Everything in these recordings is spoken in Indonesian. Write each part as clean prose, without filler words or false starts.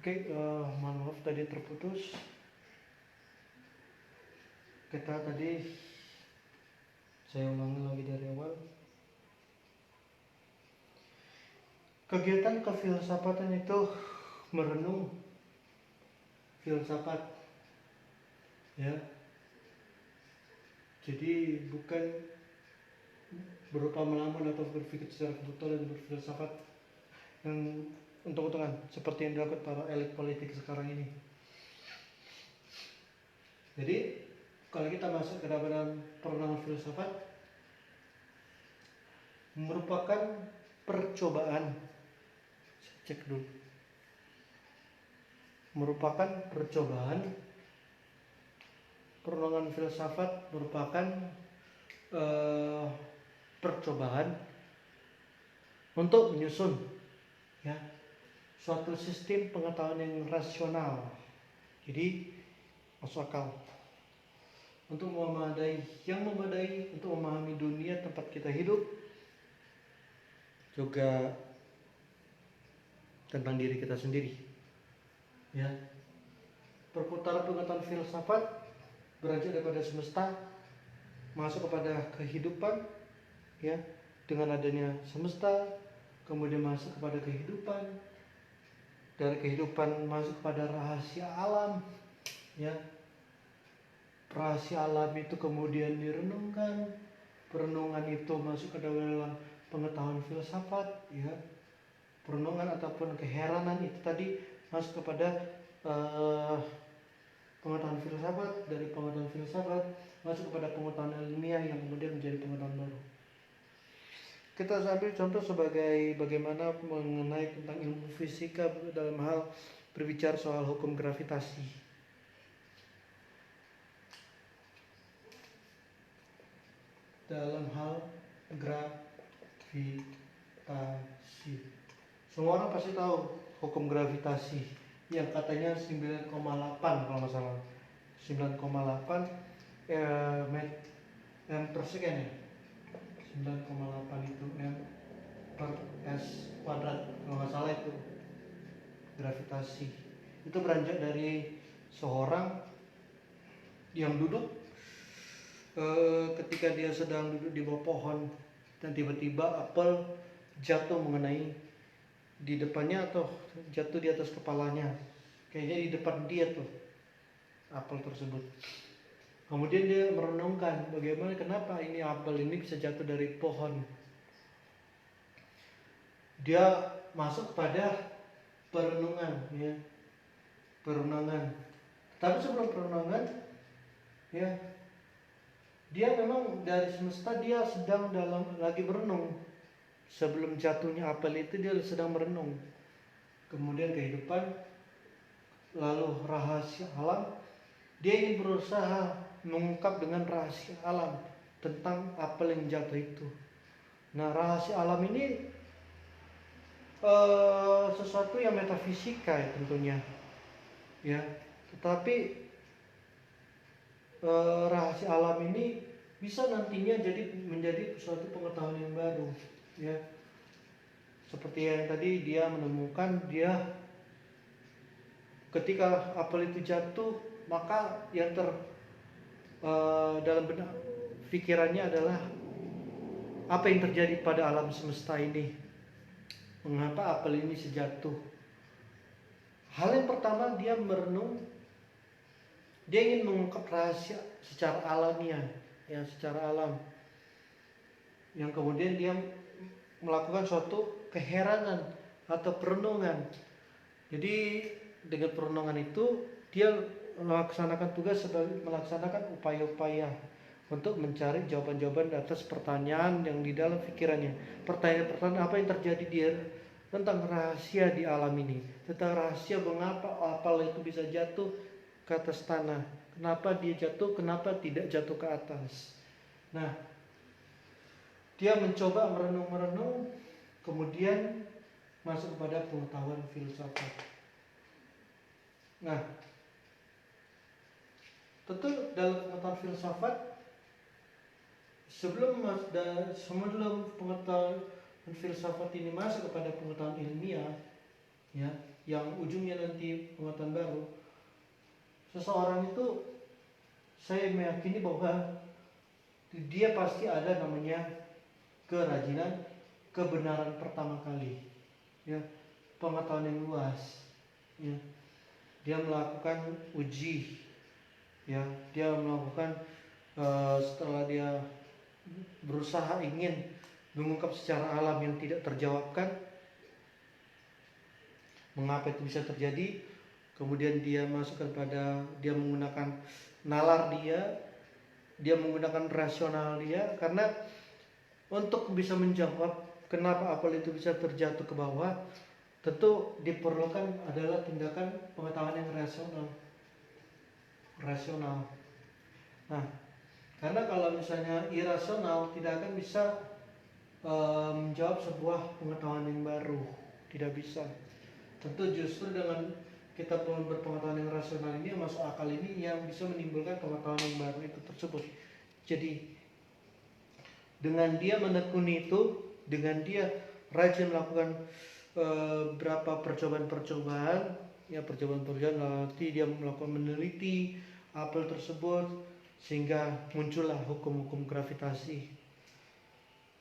Oke, mohon maaf tadi terputus. Saya ulangi lagi dari awal. Kegiatan kefilsafatan itu merenung filsafat, ya. Jadi bukan berupa melamun atau berpikir secara kebetulan dan berfilsafat yang untung-untungan seperti yang dilakukan para elit politik sekarang ini. Jadi kalau kita masuk ke dalam perenungan filsafat, merupakan percobaan. Cek dulu. Merupakan percobaan. Perenungan filsafat merupakan percobaan untuk menyusun, ya, suatu sistem pengetahuan yang rasional. Jadi masuk akal untuk memadai untuk memahami dunia tempat kita hidup, juga tentang diri kita sendiri, ya. Perputaran pengetahuan filsafat beranjak daripada semesta masuk kepada kehidupan, ya, dengan adanya semesta kemudian masuk kepada kehidupan, dari kehidupan masuk kepada rahasia alam, ya. Rahasia alam itu kemudian direnungkan, perenungan itu masuk ke dalam pengetahuan filsafat, ya. Perenungan ataupun keheranan itu tadi masuk kepada pengetahuan filsafat, dari pengetahuan filsafat masuk kepada pengetahuan ilmiah yang kemudian menjadi pengetahuan baru. Kita ambil contoh sebagai bagaimana mengenai tentang ilmu fisika dalam hal berbicara soal hukum gravitasi. Dalam hal gravitasi, semua orang pasti tahu hukum gravitasi yang katanya 9,8 kalau nggak salah, 9,8 m per second, ya. 9,8 itu m per s kuadrat kalau nggak salah itu gravitasi. Itu beranjak dari seorang yang duduk ketika dia sedang duduk di bawah pohon dan tiba-tiba apel jatuh mengenai di depannya atau jatuh di atas kepalanya, kayaknya di depan dia tuh apel tersebut. Kemudian dia merenungkan bagaimana kenapa ini apel ini bisa jatuh dari pohon. Dia masuk pada perenungan, ya, perenungan. Tapi sebelum perenungan, ya, dia memang dari semesta dia sedang lagi berenung. Sebelum jatuhnya apel itu dia sedang merenung. Kemudian kehidupan, lalu rahasia alam. Dia ingin berusaha mengungkap dengan rahasia alam tentang apel yang jatuh itu. Nah, rahasia alam ini sesuatu yang metafisika, ya, tentunya, ya. Tetapi rahasia alam ini bisa nantinya menjadi suatu pengetahuan yang baru, ya. Seperti yang tadi dia menemukan, dia ketika apel itu jatuh, maka yang dalam benak pikirannya adalah apa yang terjadi pada alam semesta ini, mengapa apel ini jatuh. Hal yang pertama, dia merenung. Dia ingin mengungkap rahasia secara alamiah, ya, secara alam. Yang kemudian dia melakukan suatu keheranan atau perenungan. Jadi dengan perenungan itu dia melaksanakan tugas sebagai melaksanakan upaya-upaya untuk mencari jawaban-jawaban atas pertanyaan yang di dalam pikirannya. Pertanyaan-pertanyaan apa yang terjadi dia tentang rahasia di alam ini, tentang rahasia mengapa apel itu bisa jatuh ke atas tanah, kenapa dia jatuh, kenapa tidak jatuh ke atas. Nah, dia mencoba merenung, kemudian masuk kepada pengetahuan filsafat. Nah, tentu dalam pengetahuan filsafat, sebelum pengetahuan filsafat ini masuk kepada pengetahuan ilmiah, ya, yang ujungnya nanti pengetahuan baru. Seseorang itu saya meyakini bahwa dia pasti ada namanya kerajinan kebenaran pertama kali, ya, pengetahuan yang luas, ya. Dia melakukan uji, ya, dia melakukan setelah dia berusaha ingin mengungkap secara alam yang tidak terjawabkan mengapa itu bisa terjadi, kemudian dia masukkan pada, dia menggunakan nalar dia menggunakan rasional dia, karena untuk bisa menjawab kenapa apel itu bisa terjatuh ke bawah, tentu diperlukan adalah tindakan pengetahuan yang rasional. Nah, karena kalau misalnya irasional tidak akan bisa menjawab sebuah pengetahuan yang baru, tidak bisa. Tentu justru dengan kita berpengetahuan yang rasional ini, yang masuk akal ini, yang bisa menimbulkan pengetahuan yang baru itu tersebut. Jadi dengan dia menekuni itu, dengan dia rajin melakukan berapa percobaan, ya, percobaan nanti dia melakukan meneliti apel tersebut sehingga muncullah hukum-hukum gravitasi.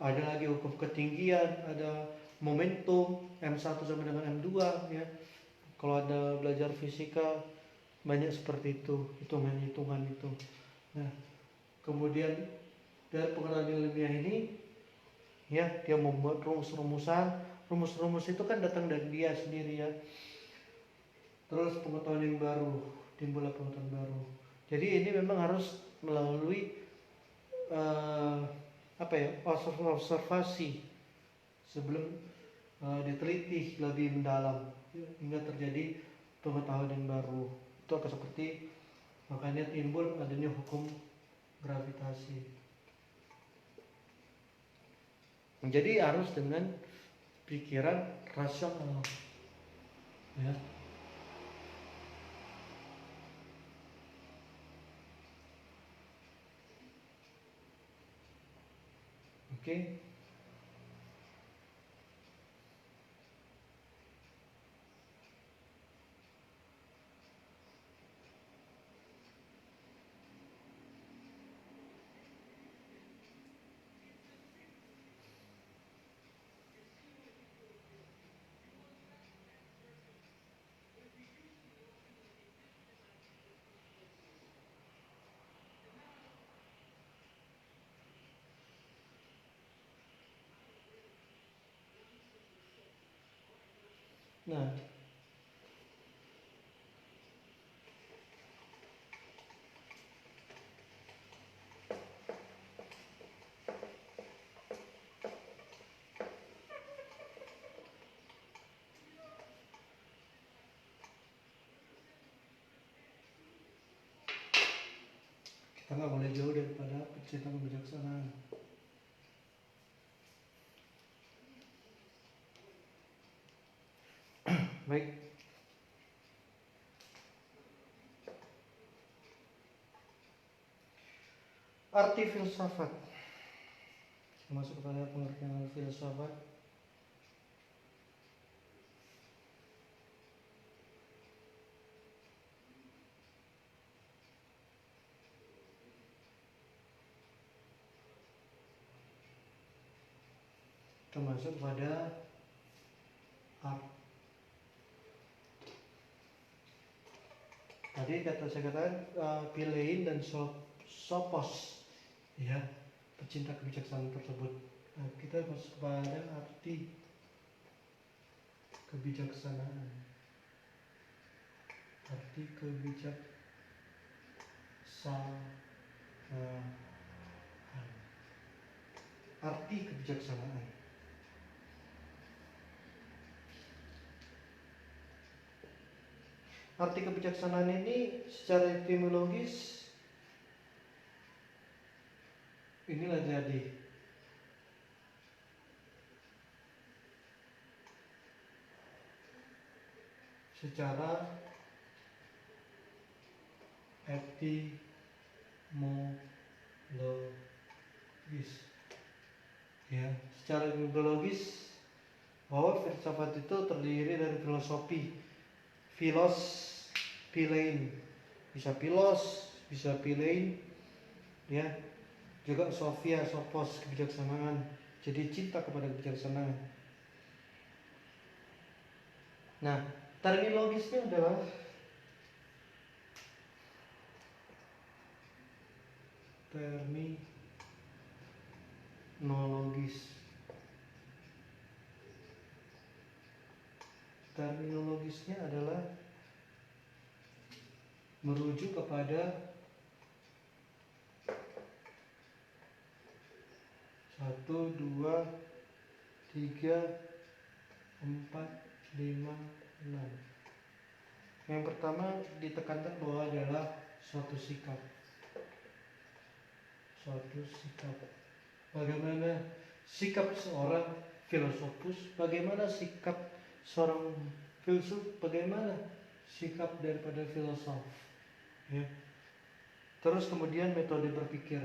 Ada lagi hukum ketinggian, ada momentum M1 sama dengan M2, ya. Kalau Anda belajar fisika banyak seperti itu, hitungan-hitungan itu. Nah, kemudian dari pengetahuan ilmiah ini, ya, dia membuat rumus-rumusan. Rumus-rumus itu kan datang dari dia sendiri, ya. Terus pengetahuan yang baru, timbullah pengetahuan baru. Jadi ini memang harus melalui observasi sebelum diteliti lebih mendalam, hingga terjadi pengetahuan yang baru. Itu akan seperti, makanya timbul adanya hukum gravitasi. Jadi harus dengan pikiran rasional, ya. Oke. Nah, kita nggak boleh jauh daripada pecinta kebijaksanaan. Baik. Arti filsafat. Masuk kepada pengertian filsafat. Termasuk pada art. Tadi saya katakan Philein dan Sophos, ya, pecinta kebijaksanaan tersebut. Nah, kita masuk pada arti kebijaksanaan. Arti kebijaksanaan. Arti kebijaksanaan. Arti kebijaksanaan ini secara etimologis inilah jadi secara etimologis, ya, secara etimologis bahwa filsafat itu terdiri dari filosofi, filos, philein, bisa filos, bisa philein, ya, juga sophia, sophos, kebijaksanaan, jadi cinta kepada kebijaksanaan. Nah, terminologisnya adalah terminologisnya adalah merujuk kepada 1, 2, 3, 4, 5, 6. Yang pertama ditekankan bahwa adalah suatu sikap. Bagaimana sikap seorang filosofus, bagaimana sikap seorang filsuf, bagaimana sikap daripada filosof, ya. Terus kemudian metode berpikir.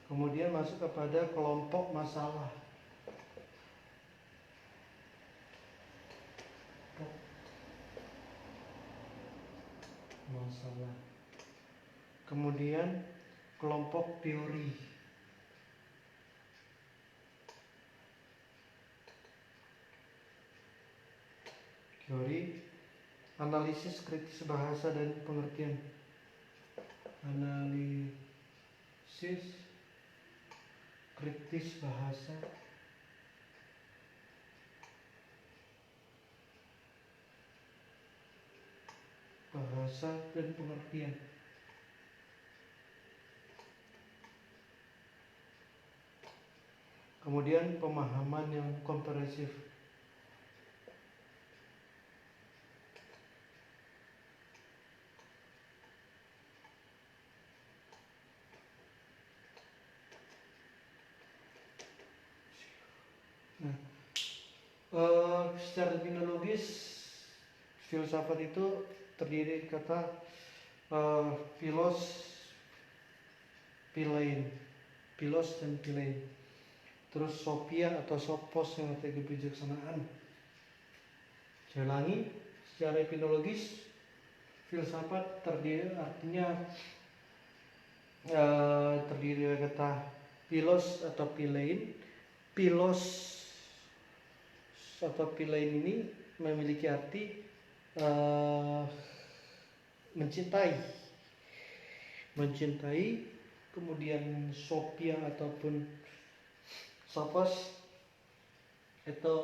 Kemudian masuk kepada kelompok masalah. Kemudian kelompok teori. Analisis kritis bahasa dan pengertian. Analisis kritis bahasa dan pengertian. Kemudian pemahaman yang komprehensif. Nah, secara terminologis filsafat itu terdiri dari kata philos dan philein. Terus sophia atau sophos yang artinya kebijaksanaan. Saya ulangi, secara etimologis filsafat terdiri dari kata philos atau philein. Philos atau philein ini memiliki arti mencintai, kemudian sophia ataupun sophos itu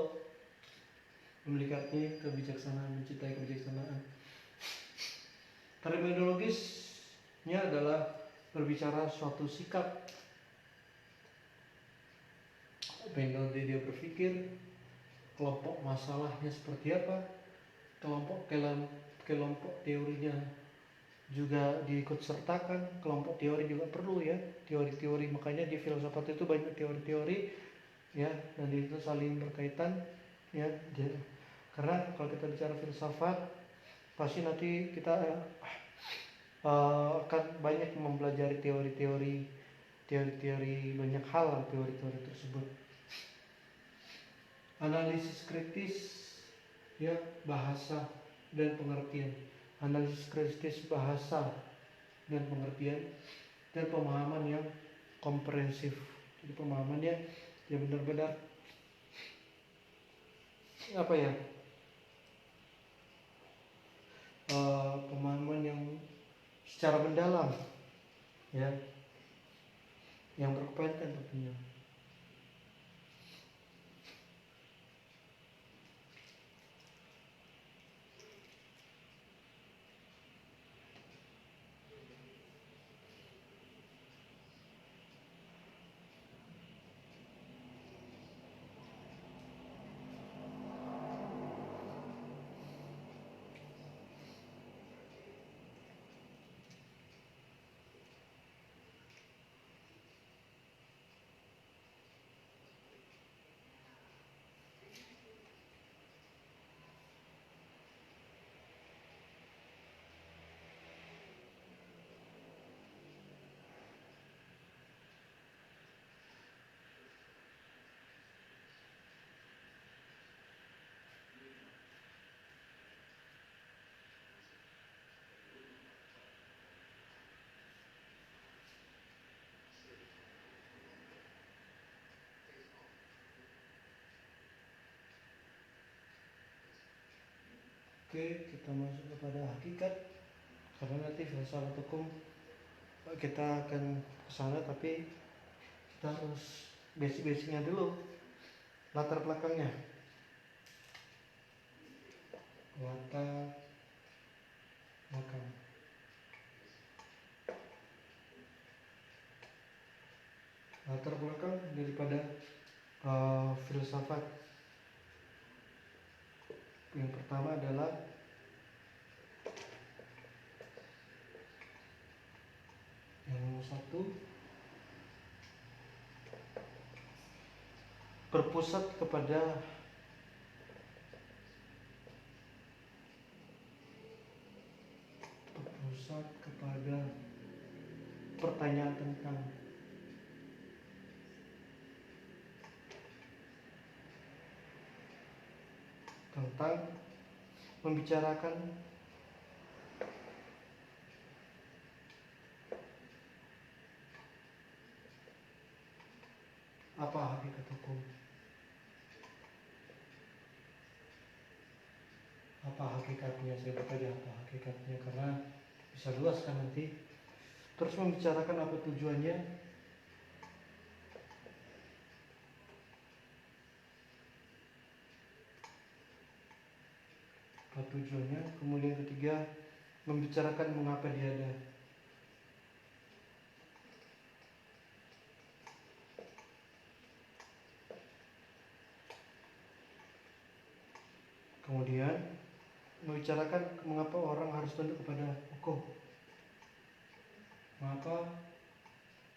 memiliki arti kebijaksanaan, mencintai kebijaksanaan. Terminologisnya adalah berbicara suatu sikap, metode dia berpikir, kelompok masalahnya seperti apa, kelompok teorinya juga diikut sertakan. Kelompok teori juga perlu, ya, teori-teori. Makanya di filsafat itu banyak teori-teori, ya, dan itu saling berkaitan, ya. Karena kalau kita bicara filsafat, pasti nanti kita akan banyak mempelajari teori-teori banyak hal, teori-teori tersebut. Analisis kritis, ya, bahasa dan pengertian. Analisis kritis bahasa dan pengertian, dan pemahaman yang komprehensif. Jadi pemahamannya ya benar-benar pemahaman yang secara mendalam, ya, yang berkompeten tentunya. Oke, kita masuk kepada hakikat. Karena nanti filsafat hukum kita akan kesana, tapi kita harus basic-basicnya dulu, latar belakangnya. Latar belakang. Latar belakang daripada filsafat. Yang pertama adalah yang nomor satu, berpusat kepada pertanyaan tentang membicarakan apa hakikat hukum, apa hakikatnya. Saya bertanya apa hakikatnya karena bisa luas kan nanti. Terus membicarakan apa tujuannya, kemudian ketiga membicarakan mengapa dia ada. Kemudian membicarakan mengapa orang harus tunduk kepada hukum.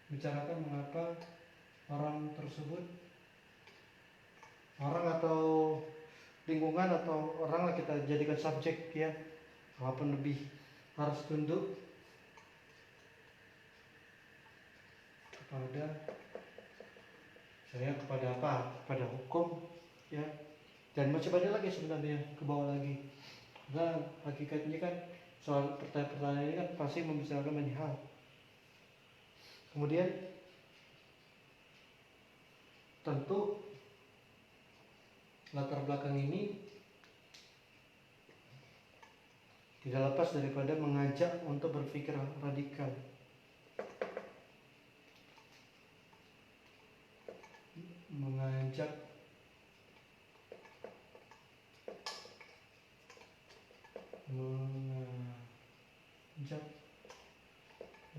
Bicarakan mengapa orang tersebut, orang atau lingkungan atau orang lah kita jadikan subjek ya, walaupun lebih harus tunduk kepada apa? Kepada hukum ya. Dan masih banyak lagi sebenarnya ke bawah lagi. Nah, hakikatnya kan soal pertanyaan ini kan pasti membicarakan banyak hal. Kemudian tentu latar belakang ini tidak lepas daripada mengajak untuk berpikir radikal. Mengajak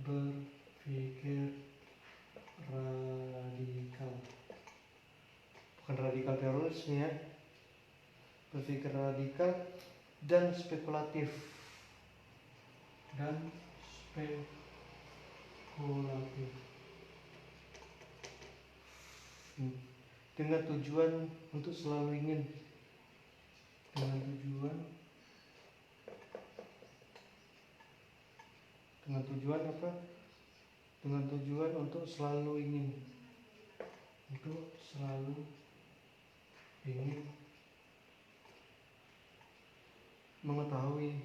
berpikir radikal, bukan radikal teroris ya, berpikir radikal dan spekulatif dengan tujuan untuk selalu ingin, dengan tujuan apa? Dengan tujuan untuk selalu ingin mengetahui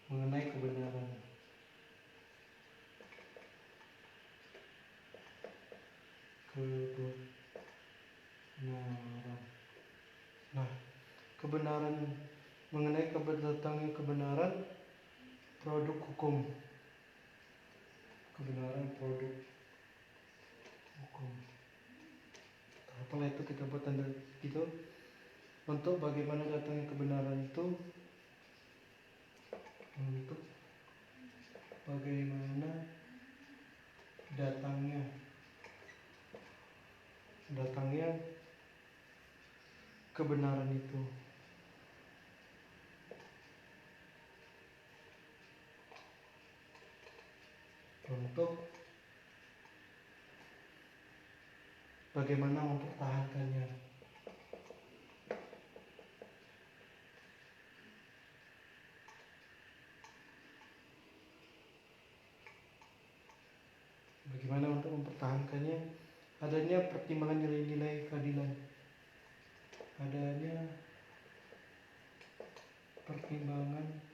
mengenai kebenaran. Nah, kebenaran, mengenai datangnya kebenaran produk hukum. Kebenaran produk hukum. Apalah itu, kita buat tanda gitu. Untuk bagaimana datangnya kebenaran itu, untuk bagaimana datangnya kebenaran itu. Untuk bagaimana mempertahankannya. Bagaimana untuk mempertahankannya? Adanya pertimbangan nilai-nilai keadilan. Adanya pertimbangan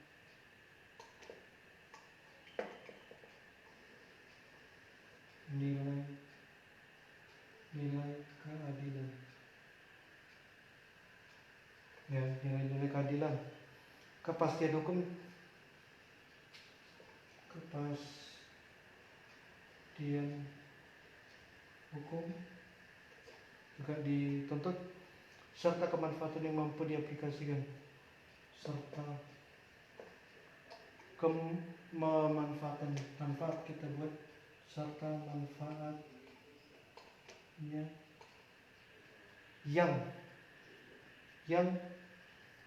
nilai ya, nilai-nilai keadilan, kepastian hukum, juga dituntut, serta kemanfaatan yang mampu diaplikasikan, serta kemanfaatan manfaat kita buat, serta manfaatnya yang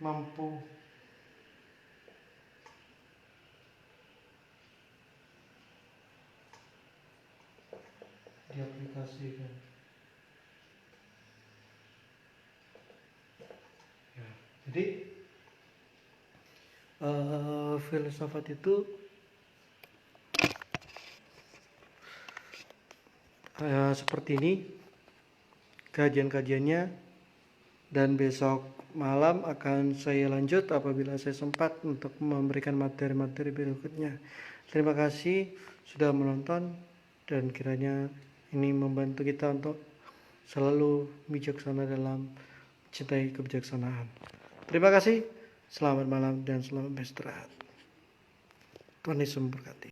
mampu diaplikasikan. Ya, jadi filsafat itu seperti ini kajian-kajiannya, dan besok malam akan saya lanjut apabila saya sempat untuk memberikan materi-materi berikutnya. Terima kasih sudah menonton, dan kiranya ini membantu kita untuk selalu bijaksana dalam mencintai kebijaksanaan. Terima kasih, selamat malam dan selamat beristirahat. Tuhan Yesus memberkati.